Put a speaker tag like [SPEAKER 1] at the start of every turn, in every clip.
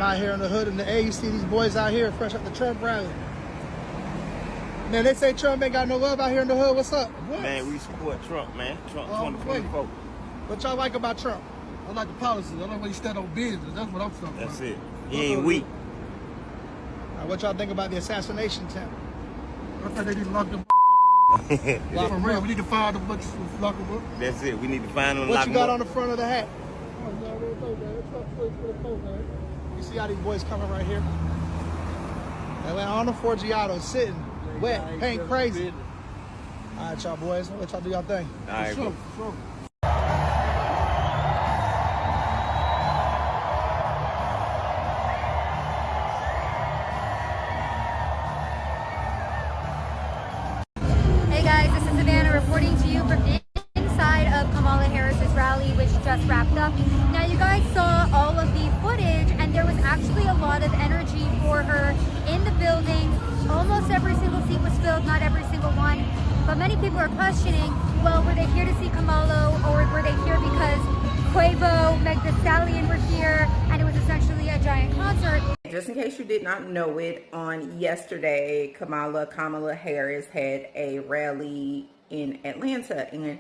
[SPEAKER 1] out here in the hood in the A. You see these boys out here fresh up the Trump rally. Man, they say Trump ain't got no love out here in the hood. What's up? What?
[SPEAKER 2] Man, we support Trump, man. Trump 2024.
[SPEAKER 1] What y'all like about Trump?
[SPEAKER 3] I like the policies. I like when he stand on business. That's what I'm talking about.
[SPEAKER 2] That's it. He ain't weak.
[SPEAKER 1] What y'all think about the assassination attempt?
[SPEAKER 3] I think they need to lock them
[SPEAKER 1] Lock
[SPEAKER 3] for
[SPEAKER 1] them
[SPEAKER 3] real.
[SPEAKER 1] up.
[SPEAKER 3] We need to find them, lock them up.
[SPEAKER 2] That's it. We need to find them and
[SPEAKER 1] What
[SPEAKER 2] lock
[SPEAKER 1] you
[SPEAKER 2] them
[SPEAKER 1] got
[SPEAKER 2] up.
[SPEAKER 1] on the front of the hat? You see how these boys coming right here? Atlanta on the Forgiato sitting, wet, paint crazy. All right, y'all boys, let y'all do y'all thing.
[SPEAKER 2] All right, bro.
[SPEAKER 3] Sure.
[SPEAKER 4] Hey guys, this is Savannah reporting to you from inside of Kamala Harris's rally, which just wrapped up. Now you guys saw all of the footage, and there was actually a lot of energy for her in the building. Almost every single seat was filled, not every single one. But many people are questioning, well, were they here to see Kamala, or were they here because Quavo, Meg Thee Stallion were here, and it was essentially a giant concert?
[SPEAKER 5] Just in case you did not know it, on yesterday, Kamala Harris had a rally in Atlanta, and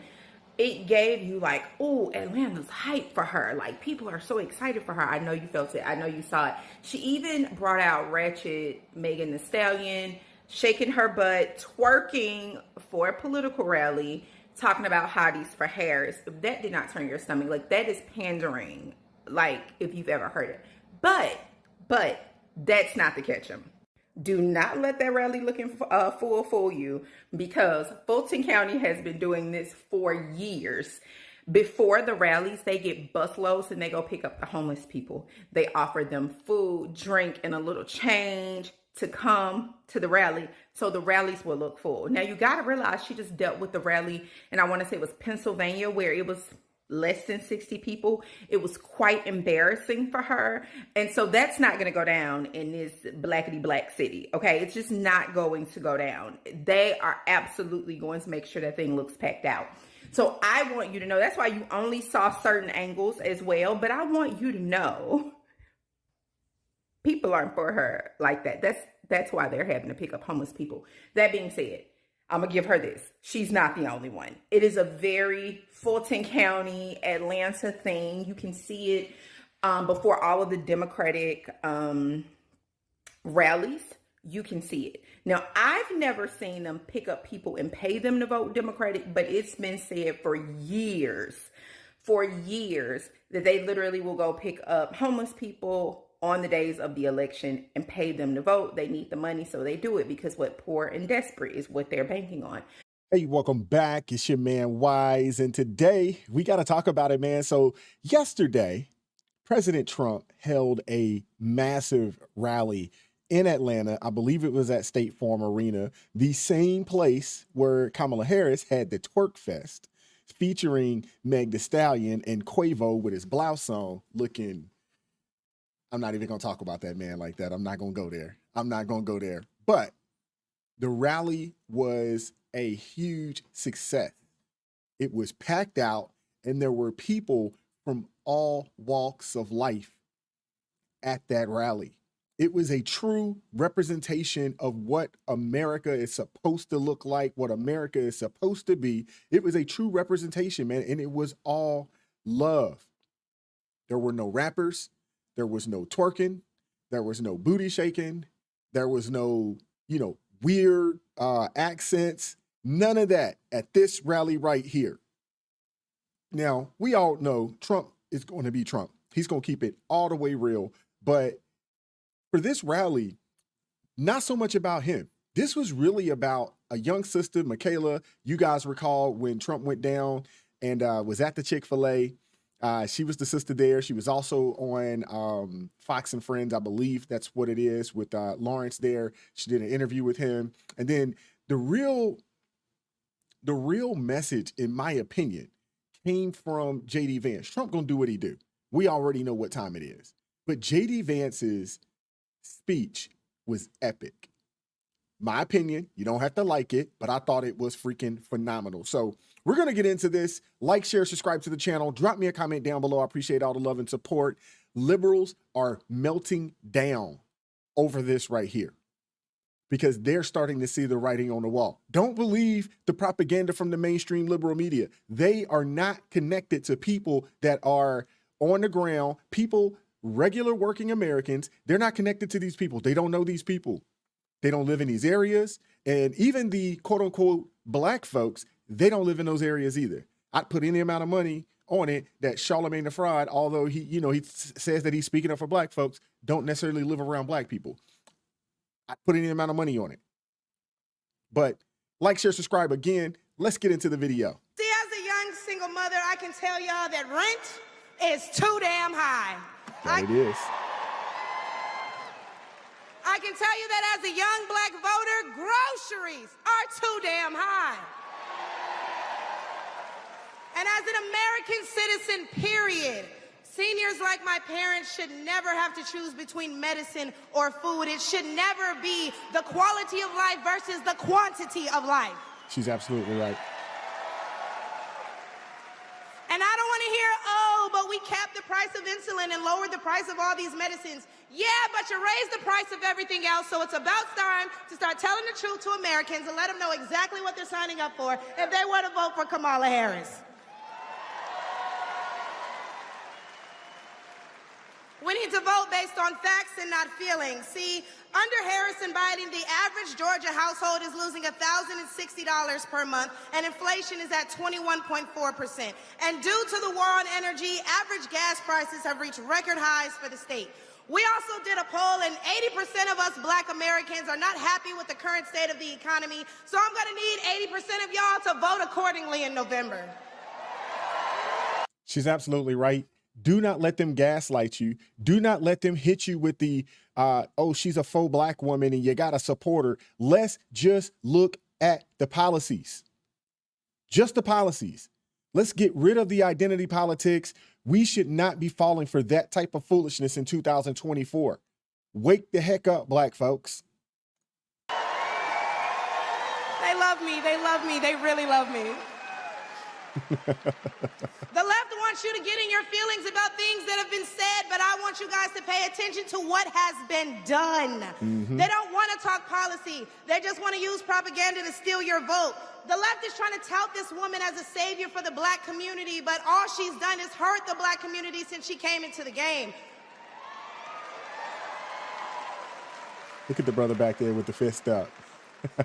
[SPEAKER 5] it gave you like, oh, Atlanta's hype for her. Like, people are so excited for her. I know you felt it. I know you saw it. She even brought out ratchet Megan Thee Stallion, shaking her butt, twerking for a political rally, talking about hotties for Harris. If that did not turn your stomach, like, that is pandering, like, if you've ever heard it. But that's not the catch 'em. Do not let that rally looking fool you, because Fulton County has been doing this for years. Before the rallies, they get busloads and they go pick up the homeless people. They offer them food, drink, and a little change to come to the rally, so the rallies will look full. Now, you got to realize she just dealt with the rally, and I want to say it was Pennsylvania, where it was less than 60 people. It was quite embarrassing for her. And so that's not going to go down in this blackety black city. Okay. It's just not going to go down. They are absolutely going to make sure that thing looks packed out. So I want you to know, that's why you only saw certain angles as well. But I want you to know, people aren't for her like that. That's why they're having to pick up homeless people. That being said, I'm going to give her this. She's not the only one. It is a very Fulton County, Atlanta thing. You can see it before all of the Democratic rallies. You can see it. Now, I've never seen them pick up people and pay them to vote Democratic, but it's been said for years that they literally will go pick up homeless people on the days of the election and pay them to vote. They need the money, so they do it, because what poor and desperate is what they're banking on.
[SPEAKER 6] Hey, welcome back. It's your man Wise, and today we got to talk about it, man. So yesterday, President Trump held a massive rally in Atlanta. I believe it was at State Farm Arena, the same place where Kamala Harris had the twerk fest, featuring Meg Thee Stallion and Quavo with his blouse on, looking... I'm not even going to talk about that man like that. I'm not going to go there. But the rally was a huge success. It was packed out, and there were people from all walks of life at that rally. It was a true representation of what America is supposed to look like, what America is supposed to be. It was a true representation, man, and it was all love. There were no rappers. There was no twerking. There was no booty shaking. There was no, weird accents. None of that at this rally right here. Now, we all know Trump is going to be Trump. He's going to keep it all the way real. But for this rally, not so much about him. This was really about a young sister, Michaela. You guys recall when Trump went down and was at the Chick-fil-A. She was the sister there. She was also on Fox and Friends, I believe that's what it is, with Lawrence there. She did an interview with him. And then the real message, in my opinion, came from J.D. Vance. Trump gonna do what he do. We already know what time it is. But J.D. Vance's speech was epic. My opinion, you don't have to like it, but I thought it was freaking phenomenal. So we're going to get into this. Like, share, subscribe to the channel. Drop me a comment down below. I appreciate all the love and support. Liberals are melting down over this right here because they're starting to see the writing on the wall. Don't believe the propaganda from the mainstream liberal media. They are not connected to people that are on the ground, people, regular working Americans. They're not connected to these people. They don't know these people. They don't live in these areas. And even the quote unquote black folks, they don't live in those areas either. I'd put any amount of money on it that Charlemagne the Fraud, although he says that he's speaking up for black folks, don't necessarily live around black people. I'd put any amount of money on it. But like, share, subscribe again. Let's get into the video.
[SPEAKER 7] See, as a young single mother, I can tell y'all that rent is too damn high.
[SPEAKER 6] It is.
[SPEAKER 7] I can tell you that as a young black voter, groceries are too damn high. And as an American citizen, period, seniors like my parents should never have to choose between medicine or food. It should never be the quality of life versus the quantity of life.
[SPEAKER 6] She's absolutely right.
[SPEAKER 7] And I don't want to hear, oh, but we capped the price of insulin and lowered the price of all these medicines. Yeah, but you raised the price of everything else, so it's about time to start telling the truth to Americans and let them know exactly what they're signing up for if they want to vote for Kamala Harris. We need to vote based on facts and not feelings. See, under Harris and Biden, the average Georgia household is losing $1,060 per month, and inflation is at 21.4%. And due to the war on energy, average gas prices have reached record highs for the state. We also did a poll, and 80% of us black Americans are not happy with the current state of the economy, so I'm going to need 80% of y'all to vote accordingly in November.
[SPEAKER 6] She's absolutely right. Do not let them gaslight you. Do not let them hit you with the, oh, she's a faux black woman and you got to support her. Let's just look at the policies. Just the policies. Let's get rid of the identity politics. We should not be falling for that type of foolishness in 2024. Wake the heck up, black folks.
[SPEAKER 7] They love me. They love me. They really love me. The left wants you to get in your feelings about things that have been said, but I want you guys to pay attention to what has been done. They don't want to talk policy. They just want to use propaganda to steal your vote. The left is trying to tout this woman as a savior for the black community, but all she's done is hurt the black community since she came into the game.
[SPEAKER 6] Look at the brother back there with the fist up.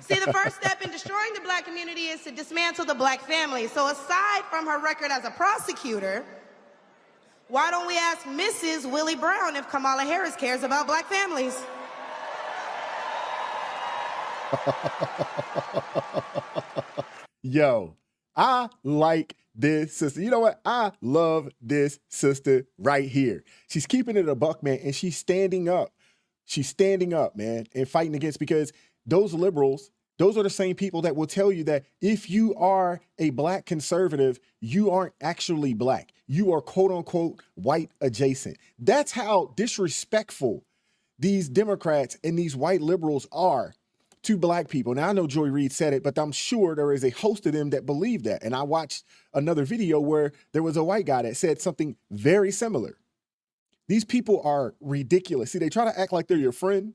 [SPEAKER 7] See, the first step in destroying the black community is to dismantle the black family. So aside from her record as a prosecutor, why don't we ask Mrs. Willie Brown if Kamala Harris cares about black families?
[SPEAKER 6] Yo, I like this sister. You know what? I love this sister right here. She's keeping it a buck, man, and she's standing up. She's standing up, man, and fighting against, because those liberals, those are the same people that will tell you that if you are a black conservative, you aren't actually black. You are quote unquote white adjacent. That's how disrespectful these Democrats and these white liberals are to black people. Now, I know Joy Reid said it, but I'm sure there is a host of them that believe that. And I watched another video where there was a white guy that said something very similar. These people are ridiculous. See, they try to act like they're your friend,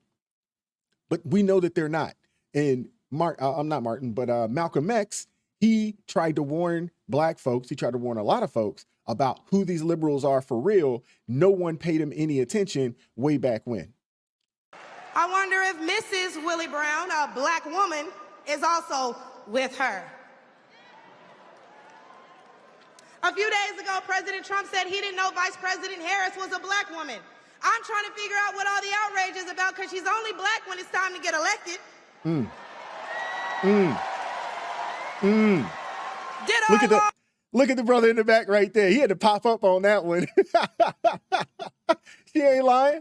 [SPEAKER 6] but we know that they're not. And Malcolm X, he tried to warn black folks. He tried to warn a lot of folks about who these liberals are for real. No one paid him any attention way back when.
[SPEAKER 7] I wonder if Mrs. Willie Brown, a black woman, is also with her. A few days ago, President Trump said he didn't know Vice President Harris was a black woman. I'm trying to figure out what all the outrage is about, because she's only black when it's time to get elected.
[SPEAKER 6] Look at the brother in the back right there. He had to pop up on that one. She ain't lying.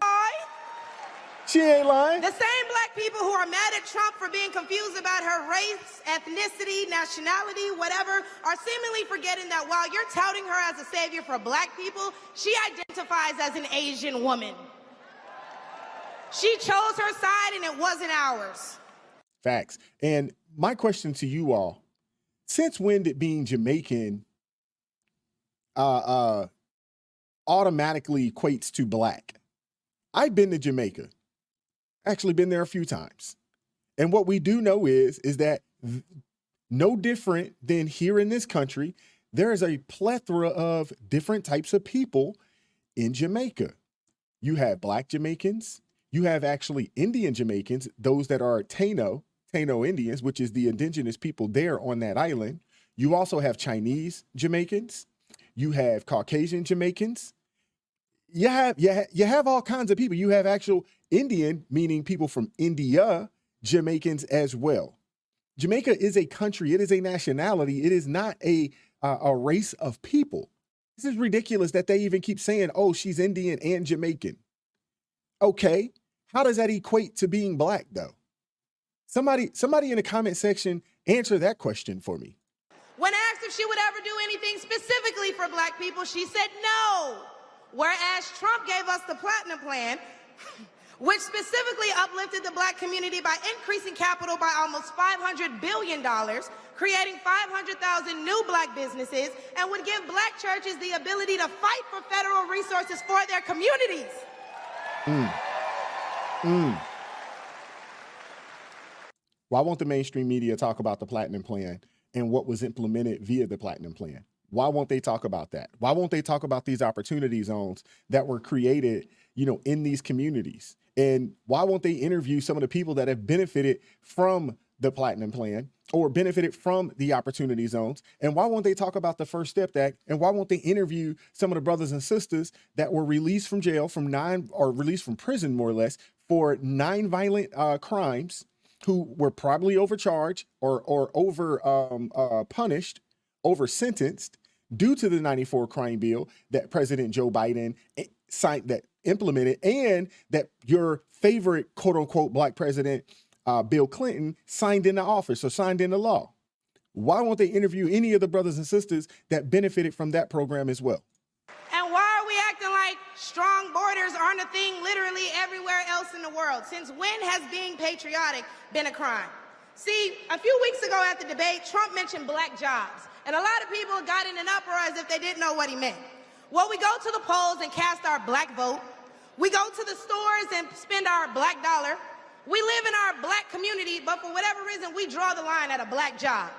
[SPEAKER 6] She ain't lying.
[SPEAKER 7] The same black people who are mad at Trump for being confused about her race, ethnicity, nationality, whatever, are seemingly forgetting that while you're touting her as a savior for black people, she identifies as an Asian woman. She chose her side and it wasn't ours.
[SPEAKER 6] Facts. And my question to you all, since when did being Jamaican automatically equates to black. I've been to Jamaica, actually been there a few times. And what we do know is that no different than here in this country, there is a plethora of different types of people in Jamaica. You have black Jamaicans, you have actually Indian Jamaicans, those that are Taino Indians, which is the indigenous people there on that island. You also have Chinese Jamaicans, you have Caucasian Jamaicans. You have all kinds of people. You have actual Indian, meaning people from India, Jamaicans as well. Jamaica is a country. It is a nationality. It is not a race of people. This is ridiculous that they even keep saying, oh, she's Indian and Jamaican. Okay, how does that equate to being black, though? Somebody in the comment section, answer that question for me.
[SPEAKER 7] When asked if she would ever do anything specifically for black people, she said no. Whereas Trump gave us the Platinum Plan, which specifically uplifted the black community by increasing capital by almost $500 billion, creating 500,000 new black businesses, and would give black churches the ability to fight for federal resources for their communities.
[SPEAKER 6] Why won't the mainstream media talk about the Platinum Plan and what was implemented via the Platinum Plan? Why won't they talk about that? Why won't they talk about these opportunity zones that were created, in these communities? And why won't they interview some of the people that have benefited from the Platinum Plan or benefited from the opportunity zones? And why won't they talk about the First Step Act? And why won't they interview some of the brothers and sisters that were released from jail released from prison, more or less, for 9 violent crimes, who were probably overcharged or over punished, over sentenced, due to the 94 crime bill that President Joe Biden signed, that implemented, and that your favorite quote unquote black president, Bill Clinton, signed into office or signed into law? Why won't they interview any of the brothers and sisters that benefited from that program as well?
[SPEAKER 7] And why are we acting like strong borders aren't a thing literally everywhere else in the world? Since when has being patriotic been a crime? See, a few weeks ago at the debate, Trump mentioned black jobs. And a lot of people got in an uproar as if they didn't know what he meant. Well, we go to the polls and cast our black vote. We go to the stores and spend our black dollar. We live in our black community, but for whatever reason, we draw the line at a black job.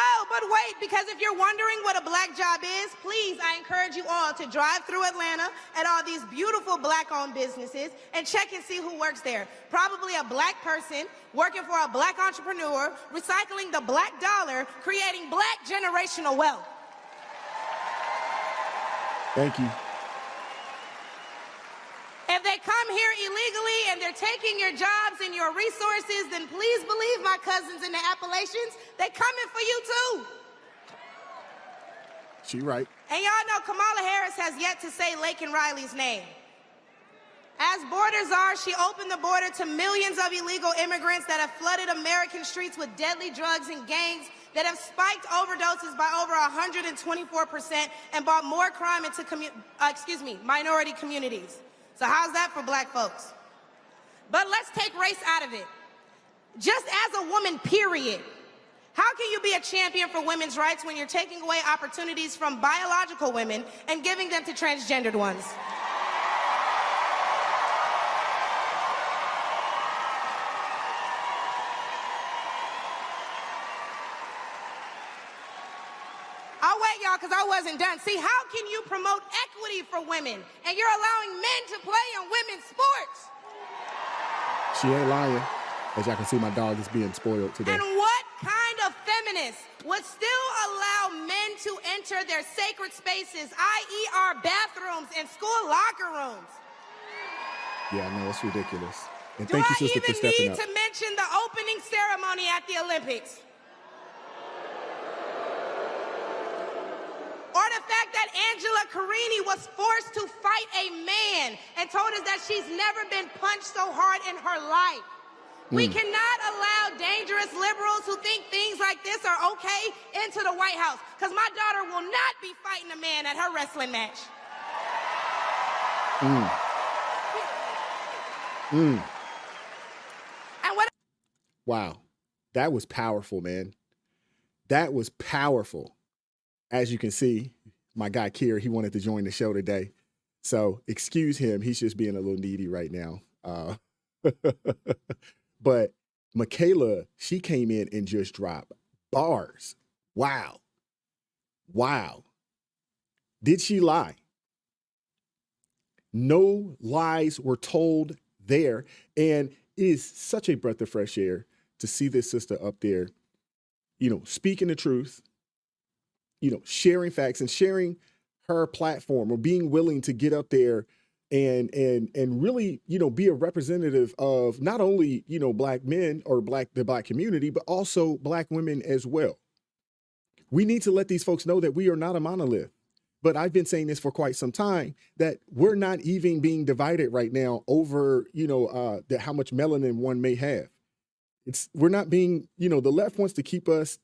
[SPEAKER 7] Oh, but wait, because if you're wondering what a black job is, please, I encourage you all to drive through Atlanta at all these beautiful black-owned businesses and check and see who works there. Probably a black person working for a black entrepreneur, recycling the black dollar, creating black generational wealth.
[SPEAKER 6] Thank you.
[SPEAKER 7] If they come here illegally and they're taking your jobs and your resources, then please believe my cousins in the Appalachians, they coming for you too.
[SPEAKER 6] She right.
[SPEAKER 7] And y'all know Kamala Harris has yet to say Laken Riley's name. As borders are, she opened the border to millions of illegal immigrants that have flooded American streets with deadly drugs and gangs that have spiked overdoses by over 124% and brought more crime into minority communities. So how's that for black folks? But let's take race out of it. Just as a woman, period. How can you be a champion for women's rights when you're taking away opportunities from biological women and giving them to transgendered ones? I'll wait, y'all, because I wasn't done. See, how can you promote equity for women and you're allowing men to play in women's sports?
[SPEAKER 6] She ain't lying. As y'all can see, my dog is being spoiled today.
[SPEAKER 7] And what kind of feminist would still allow men to enter their sacred spaces, i.e. our bathrooms and school locker rooms?
[SPEAKER 6] Yeah, no, it's ridiculous. And thank you, sister, for stepping up.
[SPEAKER 7] Do I even need to mention the opening ceremony at the Olympics? Or the fact that Angela Carini was forced to fight a man and told us that she's never been punched so hard in her life. We cannot allow dangerous liberals who think things like this are okay into the White House, because my daughter will not be fighting a man at her wrestling match. And what?
[SPEAKER 6] Wow. That was powerful, man. That was powerful. as you can see, my guy Kier, he wanted to join the show today. So excuse him. He's just being a little needy right now. But Michaela, she came in and just dropped bars. Wow. Wow. Did she lie? No lies were told there. And it is such a breath of fresh air to see this sister up there, you know, speaking the truth, you know, sharing facts and sharing her platform, or being willing to get up there and really, you know, be a representative of not only, you know, Black men or the Black community, but also Black women as well. We need to let these folks know that we are not a monolith. But I've been saying this for quite some time, that we're not even being divided right now over, you know, how much melanin one may have. We're not being, you know, the left wants to keep us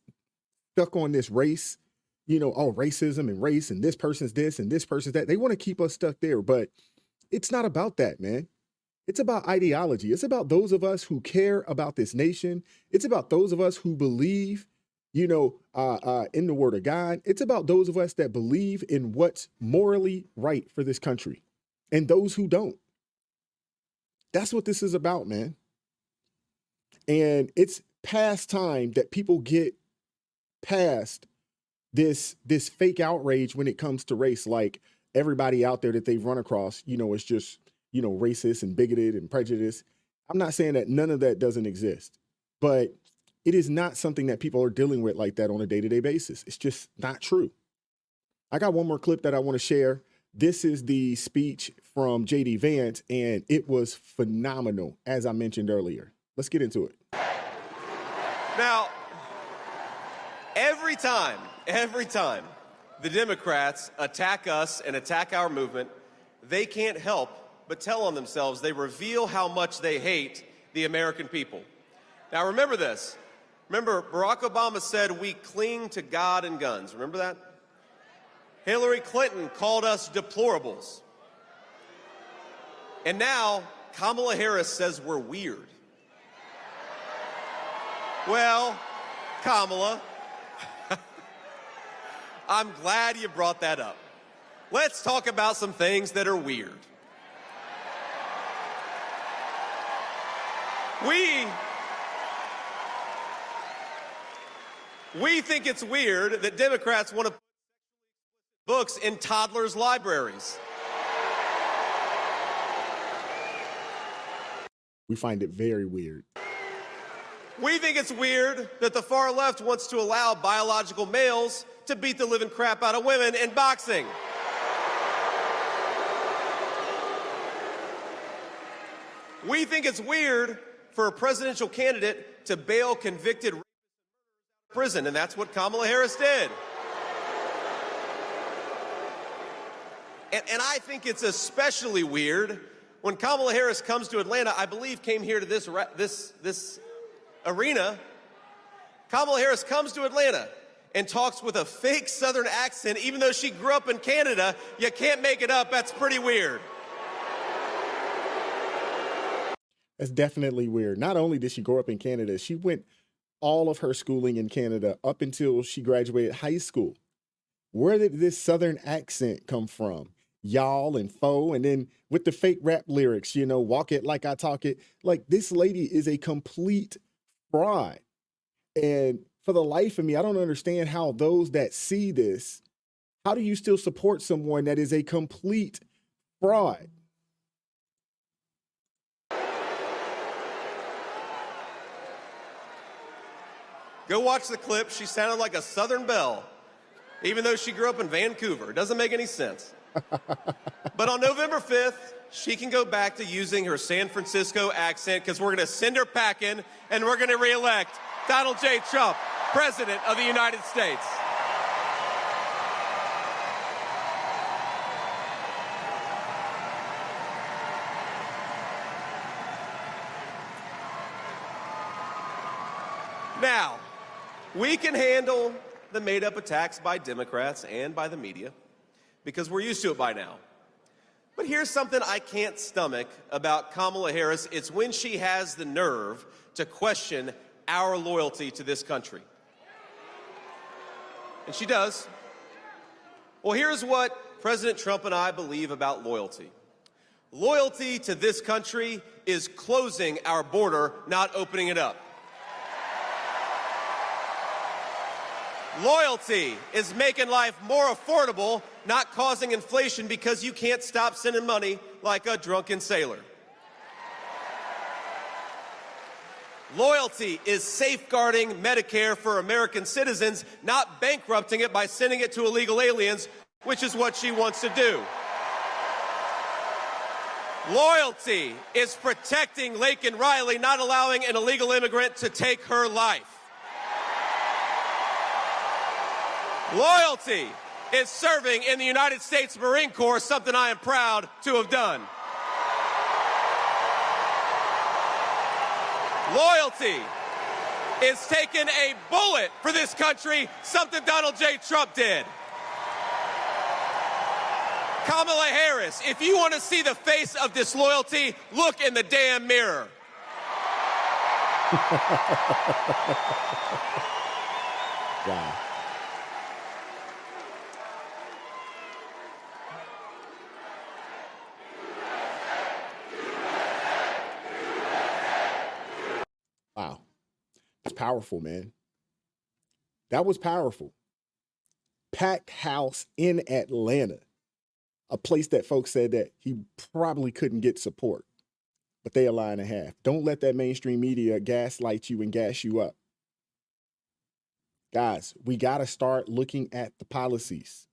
[SPEAKER 6] stuck on this race, you know, oh, racism and race, and this person's this and this person's that. They want to keep us stuck there, but it's not about that, man. It's about ideology. It's about those of us who care about this nation. It's about those of us who believe, you know, in the word of God. It's about those of us that believe in what's morally right for this country, and those who don't. That's what this is about, man. And it's past time that people get past this fake outrage when it comes to race. Like, everybody out there that they've run across, you know, is just, you know, racist and bigoted and prejudiced. I'm not saying that none of that doesn't exist, but it is not something that people are dealing with like that on a day-to-day basis. It's just not true. I got one more clip that I want to share. This is the speech from JD Vance, and it was phenomenal, as I mentioned earlier. Let's get into it.
[SPEAKER 8] Now, every time the Democrats attack us and attack our movement, they can't help but tell on themselves. They reveal how much they hate the American people. Now, remember this. Remember, Barack Obama said we cling to God and guns. Remember that? Hillary Clinton called us deplorables. And now Kamala Harris says we're weird. Well, Kamala, I'm glad you brought that up. Let's talk about some things that are weird. We think it's weird that Democrats want to put books in toddlers' libraries.
[SPEAKER 6] We find it very weird.
[SPEAKER 8] We think it's weird that the far left wants to allow biological males to beat the living crap out of women in boxing. We think it's weird for a presidential candidate to bail convicted rapists out of prison, and that's what Kamala Harris did. And I think it's especially weird when Kamala Harris comes to Atlanta. I believe came here to this arena. Kamala Harris comes to Atlanta and talks with a fake Southern accent, even though she grew up in Canada. You can't make it up. That's pretty weird.
[SPEAKER 6] That's definitely weird. Not only did she grow up in Canada, she went all of her schooling in Canada up until she graduated high school. Where did this Southern accent come from? Y'all and fo, and then with the fake rap lyrics, you know, walk it like I talk it. Like, this lady is a complete fraud. And for the life of me, I don't understand how those that see this, how do you still support someone that is a complete fraud?
[SPEAKER 8] Go watch the clip. She sounded like a Southern belle, even though she grew up in Vancouver. It doesn't make any sense. But on November 5th, she can go back to using her San Francisco accent, because we're going to send her packing and we're going to reelect Donald J. Trump, President of the United States. Now, we can handle the made-up attacks by Democrats and by the media, because we're used to it by now. But here's something I can't stomach about Kamala Harris. It's when she has the nerve to question our loyalty to this country. And she does. Well, here's what President Trump and I believe about loyalty. Loyalty to this country is closing our border, not opening it up. Loyalty is making life more affordable, not causing inflation because you can't stop sending money like a drunken sailor. Loyalty is safeguarding Medicare for American citizens, not bankrupting it by sending it to illegal aliens, which is what she wants to do. Loyalty is protecting Laken Riley, not allowing an illegal immigrant to take her life. Loyalty is serving in the United States Marine Corps, something I am proud to have done. Loyalty is taking a bullet for this country, something Donald J. Trump did. Kamala Harris, if you want to see the face of disloyalty, look in the damn mirror.
[SPEAKER 6] Wow. Wow. It's powerful, man. That was powerful. Packed house in Atlanta, a place that folks said that he probably couldn't get support, but they a lie and a half. Don't let that mainstream media gaslight you and gas you up. Guys, we got to start looking at the policies.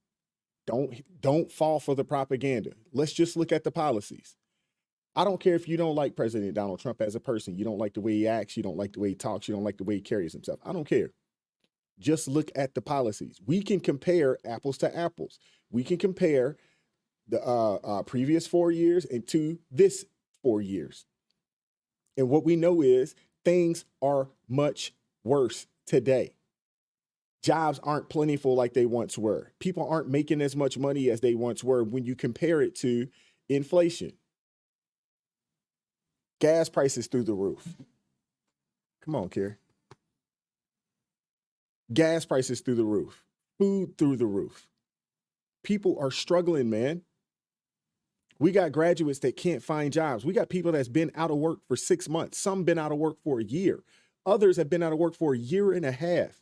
[SPEAKER 6] Don't fall for the propaganda. Let's just look at the policies. I don't care if you don't like President Donald Trump as a person. You don't like the way he acts. You don't like the way he talks. You don't like the way he carries himself. I don't care. Just look at the policies. We can compare apples to apples. We can compare the previous 4 years and to this 4 years. And what we know is things are much worse today. Jobs aren't plentiful like they once were. People aren't making as much money as they once were when you compare it to inflation. Gas prices through the roof. Come on, Kerry. Gas prices through the roof. Food through the roof. People are struggling, man. We got graduates that can't find jobs. We got people that's been out of work for 6 months. Some been out of work for a year. Others have been out of work for a year and a half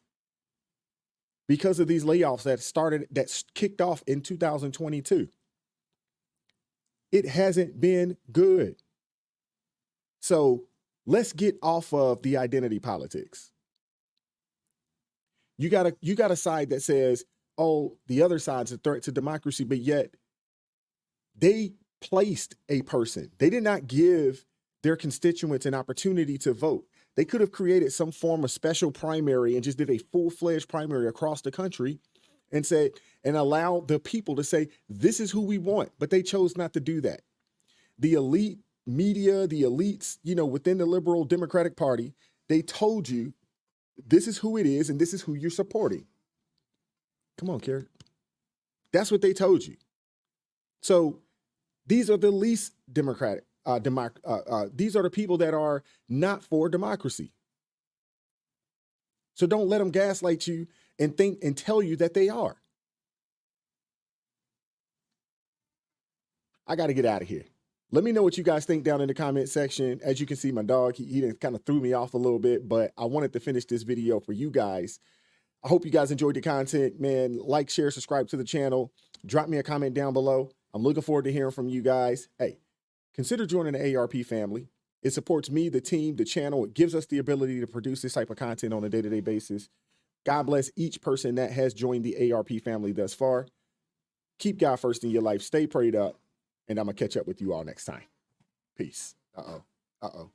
[SPEAKER 6] because of these layoffs that kicked off in 2022. It hasn't been good. So let's get off of the identity politics. You got a side that says, oh, the other side's a threat to democracy, but yet they placed a person. They did not give their constituents an opportunity to vote. They could have created some form of special primary and just did a full-fledged primary across the country and allow the people to say, this is who we want. But they chose not to do that. The elite media, the elites, within the liberal Democratic Party, they told you this is who it is and this is who you're supporting. Come on, Kerry. That's what they told you. So these are the least democratic. These are the people that are not for democracy. So don't let them gaslight you and think and tell you that they are. I got to get out of here. Let me know what you guys think down in the comment section. As you can see, my dog, he kind of threw me off a little bit, but I wanted to finish this video for you guys. I hope you guys enjoyed the content, man. Like, share, subscribe to the channel. Drop me a comment down below. I'm looking forward to hearing from you guys. Hey, consider joining the ARP family. It supports me, the team, the channel. It gives us the ability to produce this type of content on a day-to-day basis. God bless each person that has joined the ARP family thus far. Keep God first in your life. Stay prayed up. And I'm going to catch up with you all next time. Peace. Uh-oh.